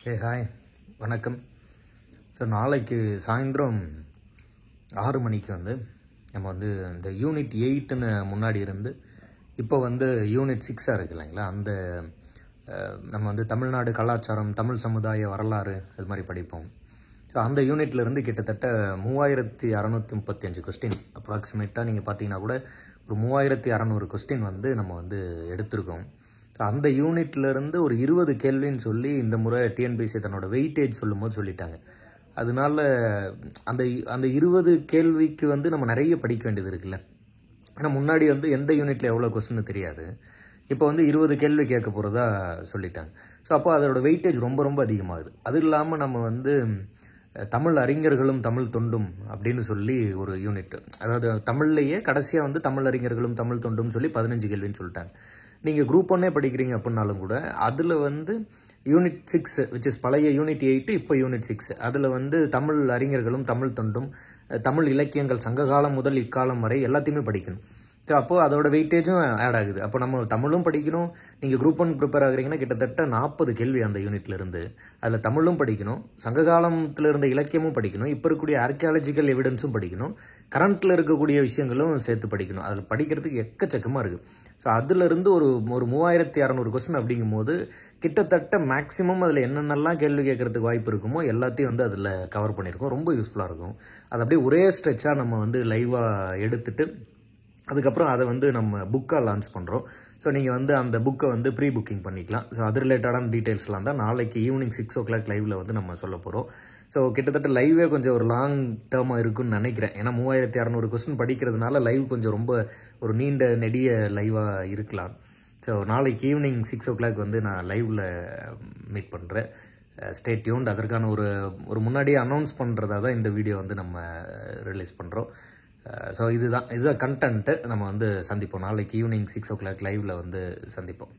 Hi வணக்கம். So நாளைக்கு சாயந்தரம் 6 மணிக்கு நம்ம இந்த யூனிட் 8ன்னு முன்னாடி இருந்து இப்போ யூனிட் 6 இருக்கு இல்லைங்களா, அந்த நம்ம தமிழ்நாடு கலாச்சாரம், தமிழ் சமுதாய வரலாறு இது மாதிரி படிப்போம். ஸோ அந்த யூனிட்லேருந்து கிட்டத்தட்ட 3635 கொஸ்டின் அப்ராக்சிமேட்டாக நீங்கள் பார்த்தீங்கன்னா கூட ஒரு 3600 கொஸ்டின் நம்ம எடுத்திருக்கோம். அந்த யூனிட்லேருந்து ஒரு 20 கேள்வின்னு சொல்லி இந்த முறை டிஎன்பிஎஸ்சி தன்னோட வெயிட்டேஜ் சொல்லும் போது சொல்லிட்டாங்க. அதனால அந்த அந்த 20 கேள்விக்கு நம்ம நிறைய படிக்க வேண்டியது இருக்குல்ல. ஏன்னா முன்னாடி எந்த யூனிட்டில் எவ்வளோ கொஸ்டின் தெரியாது. இப்போ 20 கேள்வி கேட்க போகிறதா சொல்லிட்டாங்க. ஸோ அப்போ அதோட வெயிட்டேஜ் ரொம்ப ரொம்ப அதிகமாகுது. அது இல்லாமல் நம்ம தமிழ் அறிஞர்களும் தமிழ் தொண்டும் அப்படின்னு சொல்லி ஒரு யூனிட், அதாவது தமிழ்லேயே கடைசியாக தமிழ் அறிஞர்களும் தமிழ் தொண்டும் சொல்லி 15 கேள்வின்னு சொல்லிட்டாங்க. நீங்கள் குரூப் 1 படிக்கிறீங்க அப்படின்னாலும் கூட அதில் யூனிட் 6 விச் இஸ் பழைய யூனிட் 8 இப்போ யூனிட் 6 அதில் தமிழ் அறிஞர்களும் தமிழ் தொண்டும், தமிழ் இலக்கியங்கள் சங்ககாலம் முதல் இக்காலம் வரை எல்லாத்தையுமே படிக்கணும். ஸோ அப்போது அதோட வெயிட்டேஜும் ஆட் ஆகுது. அப்போ நம்ம தமிழும் படிக்கணும். நீங்கள் குரூப் 1 ப்ரிப்பேர் ஆகுறீங்கன்னா கிட்டத்தட்ட 40 கேள்வி அந்த யூனிட்லேருந்து. அதில் தமிழும் படிக்கணும், சங்ககாலத்தில் இருந்த இலக்கியமும் படிக்கணும், இப்போ இருக்கக்கூடிய ஆர்கியாலஜிக்கல் எவிடன்ஸும் படிக்கணும், கரண்ட்டில் இருக்கக்கூடிய விஷயங்களும் சேர்த்து படிக்கணும். அதில் படிக்கிறதுக்கு எக்கச்சக்கமாக இருக்குது. ஸோ அதிலிருந்து ஒரு 3600 கொஸ்டின் அப்படிங்கும்போது கிட்டத்தட்ட மேக்ஸிமம் அதில் என்னென்னலாம் கேள்வி கேட்கறதுக்கு வாய்ப்பு இருக்குமோ எல்லாத்தையும் அதில் கவர் பண்ணியிருக்கோம். ரொம்ப யூஸ்ஃபுல்லாக இருக்கும். அது அப்படியே ஒரே ஸ்ட்ரெச்சாக நம்ம லைவாக எடுத்துட்டு அதுக்கப்புறம் அதை நம்ம புக்காக லான்ச் பண்ணுறோம். ஸோ நீங்கள் அந்த புக்கை ப்ரீ புக்கிங் பண்ணிக்கலாம். ஸோ அது ரிலேட்டடான டீட்டெயில்ஸ்லாம் தான் நாளைக்கு ஈவினிங் 6 o'clock லைவில் நம்ம சொல்ல போகிறோம். ஸோ கிட்டத்தட்ட லைவே கொஞ்சம் ஒரு லாங் டேர்மாக இருக்குன்னு நினைக்கிறேன். ஏன்னா 3600 கொஸ்டின் படிக்கிறதுனால லைவ் கொஞ்சம் ரொம்ப ஒரு நீண்ட நெடிய லைவாக இருக்கலாம். ஸோ நாளைக்கு ஈவினிங் 6 o'clock நான் லைவில் மீட் பண்ணுறேன். Stay tuned. அதற்கான ஒரு முன்னாடியே அனௌன்ஸ் பண்ணுறதா தான் இந்த வீடியோ நம்ம ரிலீஸ் பண்ணுறோம். ஸோ இதுதான் கண்டென்ட்டு. நம்ம சந்திப்போம் நாளைக்கு ஈவினிங் 6 o'clock லைவில் சந்திப்போம்.